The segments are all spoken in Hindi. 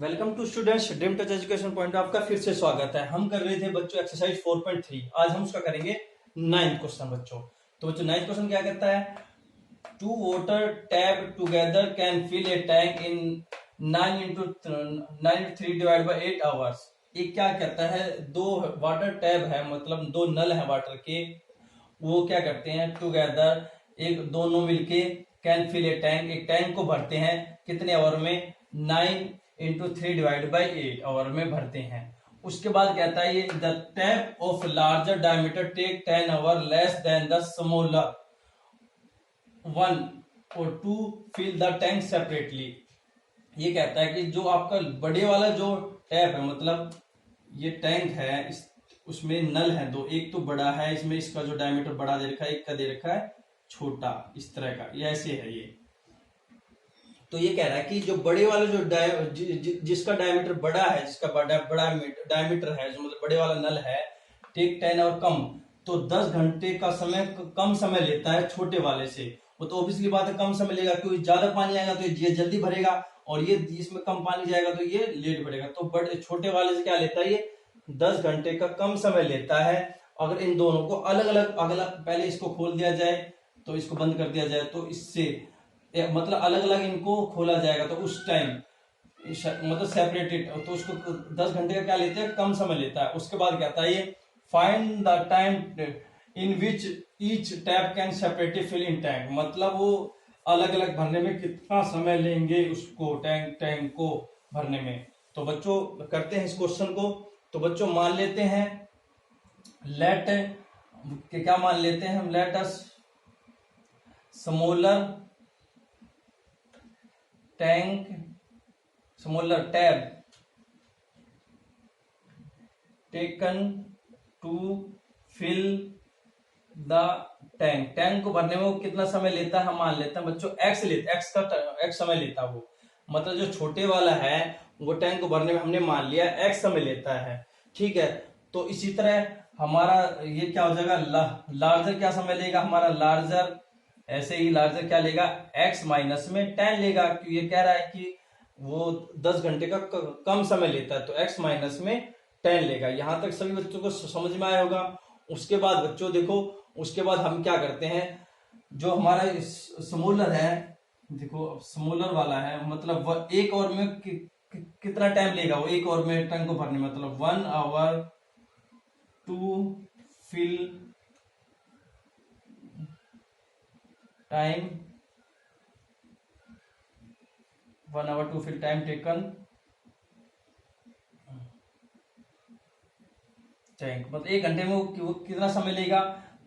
Welcome to students dream touch education point. आपका फिर से स्वागत है। हम कर रहे थे बच्चों एक्सरसाइज 4.3। आज हम उसका करेंगे 9th क्वेश्चन बच्चों। तो बच्चों 9th क्वेश्चन क्या कहता है, two water tap together can fill a tank in 9 into 3 / 8 hours. ये क्या कहता है, दो वाटर टैप है, मतलब दो नल है वाटर के, वो क्या करते हैं टुगेदर, एक दोनों मिलके कैन फिल ए टैंक, एक टैंक को भरते हैं कितने आवर में, 9 into 3 / 8 आवर में भरते हैं। उसके बाद कहता है ये the tap of larger diameter take 10 hour less than the smaller one और to fill the tank separately. ये कहता है कि जो आपका बड़े वाला जो टैप है, मतलब ये टैंक है, उसमें नल है दो, एक तो बड़ा है, इसमें इसका जो डायमीटर बड़ा दे रखा है, एक का दे रखा है छोटा, इस तरह का, ये ऐसे है ये। तो ये कह रहा है कि जो बड़े वाला जो जिसका डायमीटर बड़ा है, जिसका बड़ा डायमीटर है, जो मतलब बड़े वाला नल है, टेक 10 और कम, तो 10 घंटे का समय कम समय लेता है छोटे वाले से। वो तो ऑब्वियसली बात है, कम समय लेगा, क्योंकि ज्यादा पानी आएगा तो ये जल्दी भरेगा, और ये इसमें कम पानी जाएगा तो ये लेट भरेगा। तो बड़े छोटे वाले से क्या लेता है, ये 10 घंटे का कम समय लेता है। अगर इन दोनों को अलग अलग पहले इसको खोल दिया जाए, तो इसको बंद कर दिया जाए, तो इससे मतलब अलग अलग इनको खोला जाएगा, तो उस टाइम मतलब सेपरेटेड, तो उसको 10 घंटे का क्या लेते हैं, कम समय लेता है। उसके बाद कहता है ये find the time in which each tap can separately fill in tank, मतलब वो अलग अलग भरने में कितना समय लेंगे उसको, टैंक को भरने में। तो बच्चों करते हैं इस क्वेश्चन को। तो बच्चों मान लेते हैं, लेट क्या मान लेते हैं हम, let us smaller tank, smaller tab taken to fill the tank. Tank को भरने में वो कितना समय लेता है, हम मान लेते हैं बच्चों एक्स लेते, एक्स समय लेता है वो, मतलब जो छोटे वाला है वो टैंक को भरने में हमने मान लिया एक्स समय लेता है, ठीक है। तो इसी तरह हमारा ये क्या हो जाएगा, लार्जर क्या समय लेगा हमारा, लार्जर ऐसे ही लार्जर क्या लेगा, x माइनस में 10 लेगा, क्योंकि ये कह रहा है कि वो 10 घंटे का कम समय लेता है, तो x माइनस में 10 लेगा। यहां तक सभी बच्चों को समझ में आया होगा। उसके बाद बच्चों देखो, उसके बाद हम क्या करते हैं, जो हमारा स्मॉलर है, देखो स्मॉलर वाला है, मतलब एक और में कितना टाइम लेगा वो, एक और में टैंक को भरने में, मतलब 1 hour to fill time, 1 hour to fill time taken tank, मतलब 1 घंटे में वो कितना समय लेगा,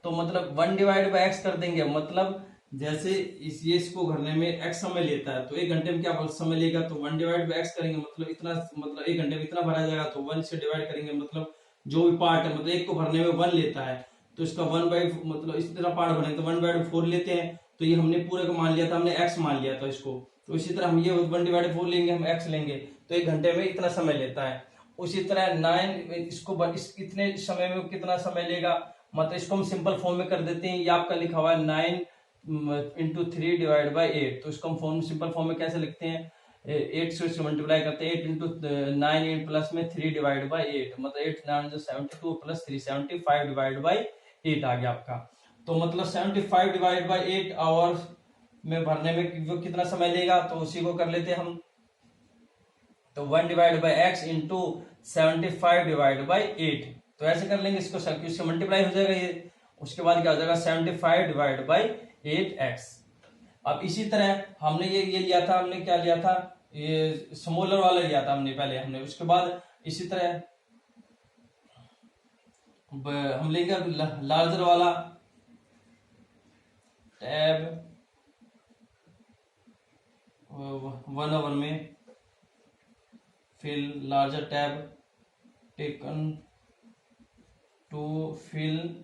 तो मतलब 1/x कर देंगे, मतलब जैसे ये इसको भरने में x समय लेता है, तो 1 घंटे में क्या समय लेगा, तो 1/x करेंगे, मतलब इतना, मतलब 1 घंटे में इतना भरा जाएगा, तो 1 से डिवाइड करेंगे, मतलब जो भी पार्ट है, मतलब एक को भरने में 1 लेता है, तो इसका 1/, मतलब इस तरह पार्ट बने तो 1/4 लेते हैं। तो ये हमने पूरे को मान लिया था, हमने x मान लिया था इसको, तो इसी तरह हम ये 1/4 लेंगे, हम x लेंगे, तो 1 घंटे में इतना समय लेता है। उसी तरह 9 इसको इतने समय में कितना समय लेगा, मतलब इसको हम सिंपल फॉर्म में कर देते हैं। ये आपका लिखा हुआ है 9 into 3 / 8, तो इसको हम सिंपल फॉर्म में कैसे लिखते हैं, 8 से इसको मल्टीप्लाई करते हैं, 8 into 9 प्लस में 3/8, मतलब 8 9 72 प्लस 3 75/8 आ गया आपका। तो मतलब 75/8 आवर्स में भरने में वो कितना समय लेगा, तो उसी को कर लेते हैं हम। तो 1/x इंटू 75/8, तो ऐसे कर लेंगे इसको, इससे मल्टीप्लाई हो जाएगा ये। उसके बाद क्या हो जाएगा 75/8x। अब इसी तरह हमने ये लिया था, हमने क्या लिया था, ये स्मॉलर वाला लिया था हमने पहले, हमने उसके बाद इसी तरह हम लेंगे लार्जर वाला टैब 1 आवर में, फिर larger tab taken to fill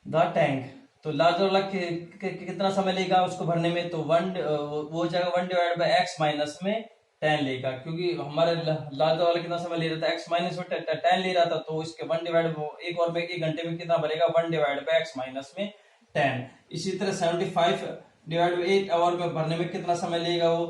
the tank. तो लार्जर वाला कितना समय लेगा उसको भरने में, तो वो हो जाएगा 1/x माइनस में 10 लेगा, क्योंकि हमारे लार्जर वाला कितना समय ले रहा था, x माइनस में 10 ले रहा था, तो इसके 1/, एक और में 1 घंटे में कितना भरेगा, 1/x माइनस में 10। इसी तरह डिवाइड बाई 8 आवर में भरने में कितना समय लेगा वो,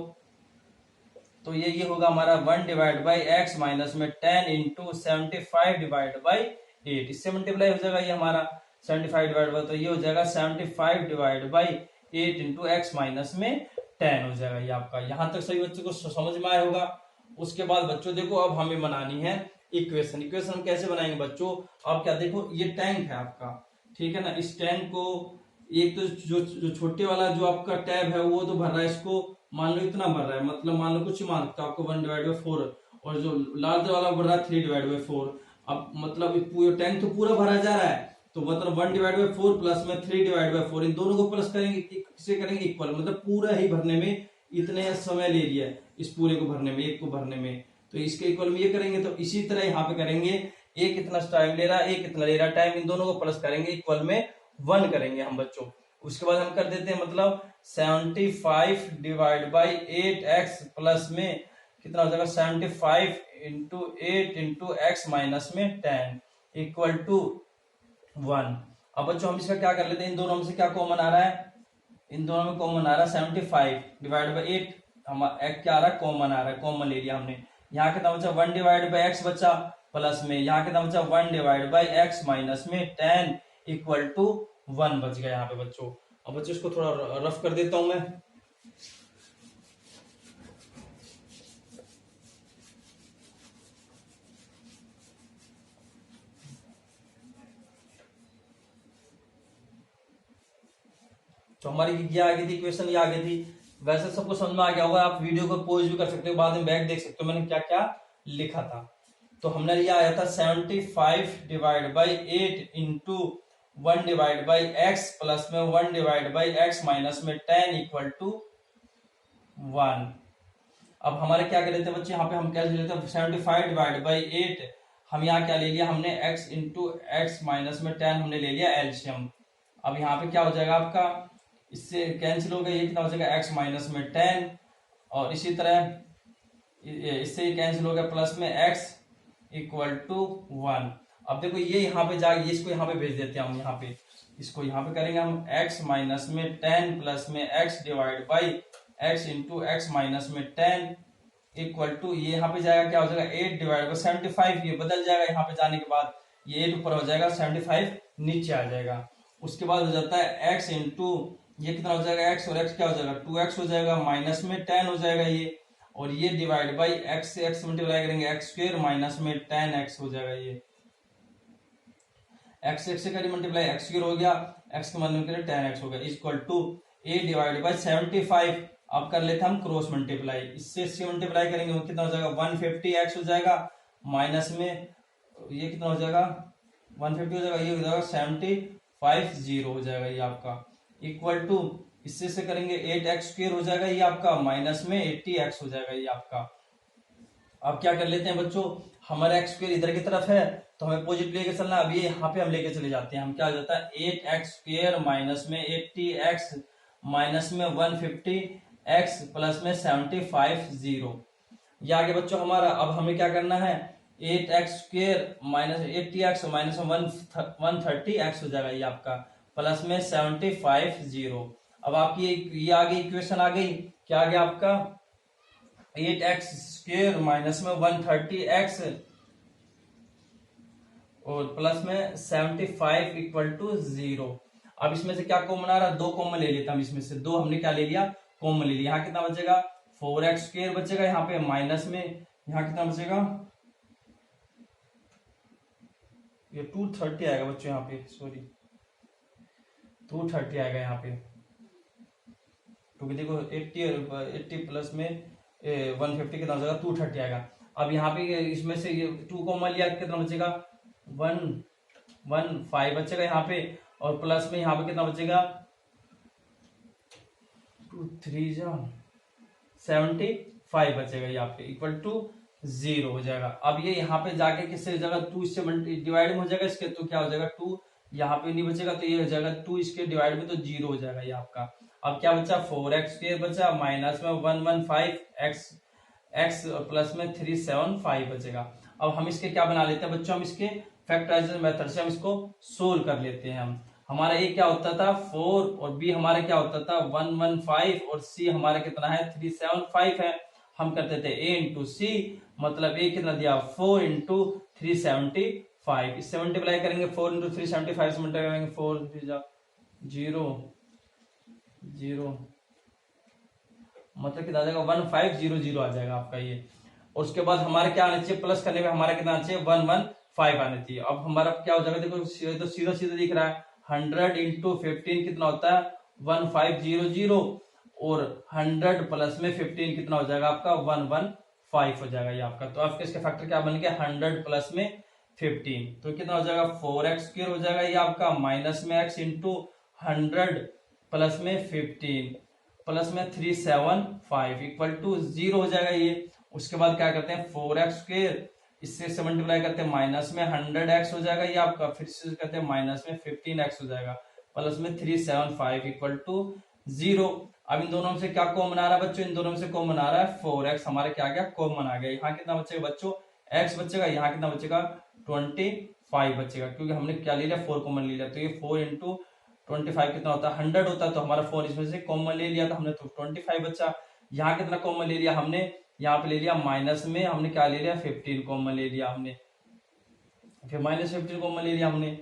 तो ये होगा हमारा 1 डिवाइड बाई एक्स माइनस में 10 इंटू 75 डिवाइड बाई 8, इससे मल्टीप्लाई हो जाएगा ये हमारा 75 डिवाइड बाई, तो ये हो जाएगा 75 divide by 8 into x minus में 10 हो जाएगा ये आपका। यहां तक सभी बच्चों को समझ में आया होगा। उसके बाद बच्चों देखो अब हमें बनानी है इक्वेशन। इक्वेशन हम कैसे बनाएंगे बच्चों, अब क्या देखो ये टैंक है आपका, ठीक है ना, इस टैंक को एक तो जो छोटे वाला जो आपका टैब है वो तो भर रहा है, इसको मान लो इतना भर रहा है, मतलब मान लो कुछ मान सकता आपको 1 डिवाइड बाई 4, और जो लार्ज वाला भर रहा है 3 डिवाइड बाई 4। अब मतलब पूरा टैंक तो पूरा भरा जा रहा है, तो मतलब 1 डिवाइड बाई 4 प्लस में 3 डिवाइड बाई 4, इन दोनों को प्लस करेंगे, किसे करेंगे इक्वल, मतलब पूरा ही भरने में इतने समय ले लिया है इस पूरे को भरने में, एक को भरने में, तो इसके इक्वल में ये करेंगे। तो इसी तरह यहाँ पे करेंगे, एक इतना टाइम ले रहा है, एक इतना ले रहा है टाइम, इन दोनों को प्लस करेंगे, इक्वल में 1 करेंगे हम बच्चों। उसके बाद हम कर देते हैं मतलब 75 डिवाइड बाई 8x प्लस में कितना हो जाएगा 75 इंटू 8 इंटू एक्स माइनस में 10 इक्वल टू 1। अब बच्चों हम इसका क्या कर लेते हैं, इन दोनों में से क्या कॉमन आ रहा है, इन दोनों में कॉमन आ रहा है 75 डिवाइड बाई 8, हम क्या आ रहा है कॉमन आ रहा है, कॉमन ले लिया हमने। यहाँ कितना बचा 1 डिवाइड बाई एक्स बचा, प्लस में यहाँ कितना बचा 1 डिवाइड बाई एक्स माइनस में 10 इक्वल टू 1 बच गया यहाँ पे बच्चों। अब बच्चों इसको थोड़ा रफ कर देता हूं मैं। तो हमारी क्या आ गई थी इक्वेशन, ये आ गई थी। वैसे सबको समझ में आ गया होगा, आप वीडियो को पॉज भी कर सकते हो, बाद में बैक देख सकते हो मैंने क्या क्या लिखा था। तो हमने लिया आया था 75 divide by 8 into 1 divide by x plus में 1 डिवाइड बाई एक्स माइनस में 10 इक्वल टू 1। अब हमारे क्या कर लेते हैं बच्चे, यहाँ पे हम क्या ले लेते हैं 75 डिवाइड बाई 8, हम यहाँ क्या ले लिया हमने x इंटू एक्स माइनस में 10 हमने ले लिया एलसीएम। अब यहाँ पे क्या हो जाएगा आपका, इससे कैंसिल हो गया, ये कितना हो जाएगा x माइनस में 10, और इसी तरह इससे ये कैंसिल हो गया, प्लस में x इक्वल टू 1। अब देखो ये यहाँ पे जाएगा, इसको यहाँ पे भेज देते हैं हम, यहाँ पे इसको यहाँ पे करेंगे हम x माइनस में 10 प्लस में x divide by x into x minus में 10 इक्वल टू, ये यहाँ पे जाएगा क्या हो जाएगा 8 डिवाइड बाई 75, ये बदल जाएगा यहाँ पे जाने के बाद, ये 8 ऊपर हो जाएगा 75 नीचे आ जाएगा। उसके बाद हो जाता है x इंटू, ये कितना हो जाएगा x, और x क्या हो जाएगा 2x हो जाएगा, माइनस में 10 हो जाएगा ये, और ये डिवाइड बाई x से x मल्टीप्लाई करेंगे x स्क्वायर माइनस में 10x हो जाएगा, ये x से करी मल्टीप्लाई x स्क्वायर हो गया, x के मल्टीप्लाई 10x हो गया equal to a divide by 75। अब कर लेते हम क्रॉस मल्टीप्लाई, इससे इससे मल्टीप्लाई करेंगे कितना हो जाएगा 150x हो जाएगा, माइनस में ये कितना हो जाएगा 150 हो जाएगा, ये हो जाएगा 750 हो जाएगा ये आपका, इक्वल टू इससे से करेंगे 8x स्क्वायर हो जाएगा ये आपका, माइनस में 80x हो जाएगा ये आपका। अब क्या कर लेते हैं बच्चों, हमारा एक्स स्क्वायर इधर की तरफ है तो हमें पॉजिटिव लेके चलना, अब ये यहाँ पे हम लेके चले जाते हैं, हम क्या हो जाता है 8x स्क्वायर माइनस में 80x माइनस में 150x प्लस में 750, ये आगे बच्चों हमारा। अब हमें क्या करना है 8x square minus 80x minus 130x हो जाएगा ये आपका, प्लस में 750। अब आपकी ये आगे इक्वेशन आ गई, क्या आ गया आपका 8x स्क्वायर माइनस में 130x और प्लस में 75 इक्वल टू 0। अब इसमें से क्या कॉमन आ रहा है, 2 कॉमन ले लेता हम, इसमें से 2 हमने क्या ले लिया कॉमन ले लिया। यहाँ कितना बचेगा 4x स्क्वायर बचेगा, यहाँ पे माइनस में यहाँ कितना बचेगा, ये 230 आएगा बच्चों, यहाँ पे सॉरी 230 आएगा यहाँ पे, क्योंकि देखो 80 प्लस में 150 कितना हो जाएगा 230 आएगा। अब यहाँ पे इसमें से ये 2 कॉमन लिया, कितना बचेगा 115 बचेगा यहाँ पे, और प्लस में यहाँ पे कितना बचेगा 2 3 75 बचेगा यहाँ पे, इक्वल टू 0 हो जाएगा। अब ये यहाँ पे जाके किससे जगह 2 इससे डिवाइड में हो जाएगा इसके, तो क्या हो जाएगा 2 यहाँ पे नहीं बचेगा, तो ये हो जाएगा 2 इसके डिवाइड में, तो 0 हो जाएगा ये आपका। अब क्या बचा 4x स्क्वायर बचा, माइनस में 115x x प्लस में 375 बचेगा। अब हम इसके क्या बना लेते हैं बच्चों, हम इसके फैक्टराइजेशन मेथड से हम इसको सोल्व कर लेते हैं। हमारा ए क्या होता था 4 और बी हमारा क्या होता था 115 और सी हमारा कितना है 375 है। हम करते थे ए इंटू सी, मतलब ए कितना दिया 4 इंटू 375, इससे मल्टीप्लाई करेंगे 4 इंटू 375 से मल्टीप्लाई करेंगे 4 0 0, मतलब कितना आ जाएगा 1500 आ जाएगा आपका ये। और उसके बाद हमारे क्या आना चाहिए प्लस करने में हमारा कितना आना चाहिए 115 आना चाहिए। अब हमारा क्या हो जाएगा देखो तो सीधा सीधा दिख रहा है 100 इंटू 15 कितना होता है 1500 और 100 प्लस में 15 कितना हो जाएगा आपका 115 हो जाएगा ये आपका। तो आपके इसके फैक्टर क्या बन गया 100 प्लस में 15 तो कितना हो जाएगा 4x² हो जाएगा ये आपका, माइनस में x इंटू 100 प्लस में 15 प्लस में 375 इक्वल टू 0 हो जाएगा ये। उसके बाद क्या करते हैं 4x², इससे मल्टीप्लाई करते हैं माइनस में 100x हो जाएगा ये आपका, फिर से करते हैं माइनस में 15x हो जाएगा, प्लस में 375 इक्वल टू 0। अब इन दोनों में से क्या कॉमन आ रहा है बच्चों, इन दोनों में से कॉमन आ रहा है 4x, हमारा क्या आ गया कॉमन आ गया। यहाँ कितना बचेगा बच्चों x बचेगा, यहाँ कितना बचेगा 25 बचेगा, क्योंकि हमने क्या ले लिया 4 कॉमन ले लिया। तो ये 4 इंटू 25 कितना होता है 100 होता है, तो हमारा 4 इसमें से कॉमन ले लिया था हमने, तो 25 बचा। यहाँ कितना कॉमन ले लिया हमने, यहाँ पे ले लिया माइनस में हमने क्या ले लिया 15 कॉमन ले लिया हमने, फिर माइनस 15 कॉमन ले लिया हमने,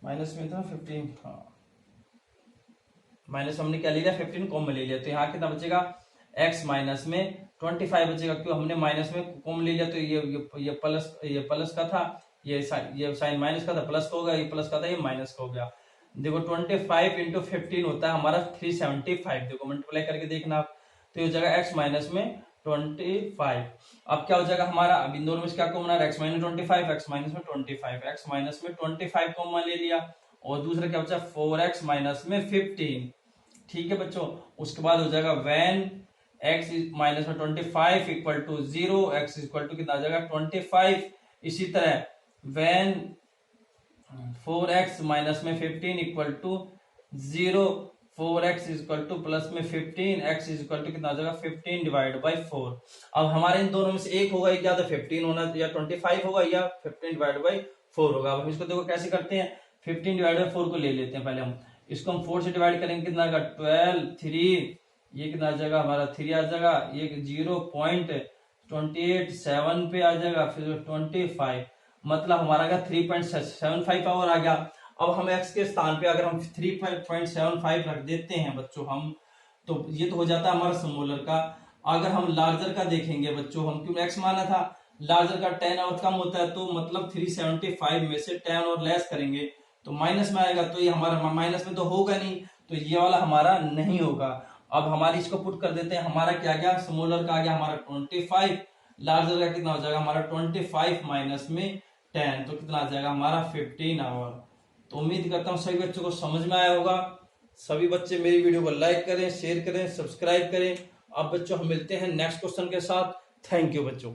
माइनस में था 15, हाँ माइनस हमने क्या ले लिया 15 कॉमन ले लिया। तो यहाँ कितना बचेगा x माइनस में 25 बचेगा, क्यों हमने माइनस में कॉमन ले लिया। तो ये प्लस का था, ये साइन माइनस का था प्लस का हो गया, ये प्लस का था ये माइनस का हो गया। देखो 25 इंटू 15 होता है हमारा 375, देखो मल्टीप्लाई करके देखना आप, तो ये हो जाएगा x माइनस में 25। अब क्या हो जाएगा हमारा, अब इन दोनों में क्या कॉमन आ रहा है x माइनस 25, x माइनस में 25, x माइनस में 25 कॉमन ले लिया, और दूसरा क्या बचा 4x माइनस में 15, ठीक है बच्चों। उसके बाद हो जाएगा when x माइनस में 25 equal to 0, x equal to कितना आ जाएगा 25। इसी तरह when 4x माइनस में 15 equal to 0, 4x equal to plus में 15, x इक्वल टू कितना आ जाएगा 15 डिवाइड बाई 4। अब हमारे इन दोनों में से एक होगा या तो 15 होना या 25 होगा या 15 डिवाइड बाई 4 होगा। अब हम इसको देखो कैसे करते हैं, 15 डिवाइड बाई 4 को ले लेते हैं पहले हम, इसको हम 4 से डिवाइड करेंगे कितना आएगा 12, 3 ये कितना आ जाएगा हमारा 3 आ जाएगा, ये 0.28 7 पे आ जाएगा, फिर 25 मतलब हमारा 3.75 पावर आ गया। अब हम x के स्थान पे अगर हम 3.75 रख देते हैं बच्चों हम, तो ये तो हो जाता है हमारा स्मॉलर का। अगर हम लार्जर का देखेंगे बच्चों, हम क्यों x माना था, लार्जर का 10 और कम होता है, तो मतलब 375 में से 10 और लेस करेंगे तो माइनस में आएगा, तो ये हमारा माइनस में तो होगा नहीं, तो ये वाला हमारा नहीं होगा। अब हमारी इसको पुट कर देते हैं, हमारा क्या गया स्मॉलर का आ गया हमारा 25, लार्जर का कितना हो जाएगा हमारा 25 माइनस में 10, तो कितना आ जाएगा हमारा 15 आवर। तो उम्मीद करता हूँ सभी बच्चों को समझ में आया होगा। सभी बच्चे मेरी वीडियो को लाइक करें, शेयर करें, सब्सक्राइब करें। अब बच्चों हम मिलते हैं नेक्स्ट क्वेश्चन के साथ। थैंक यू बच्चों।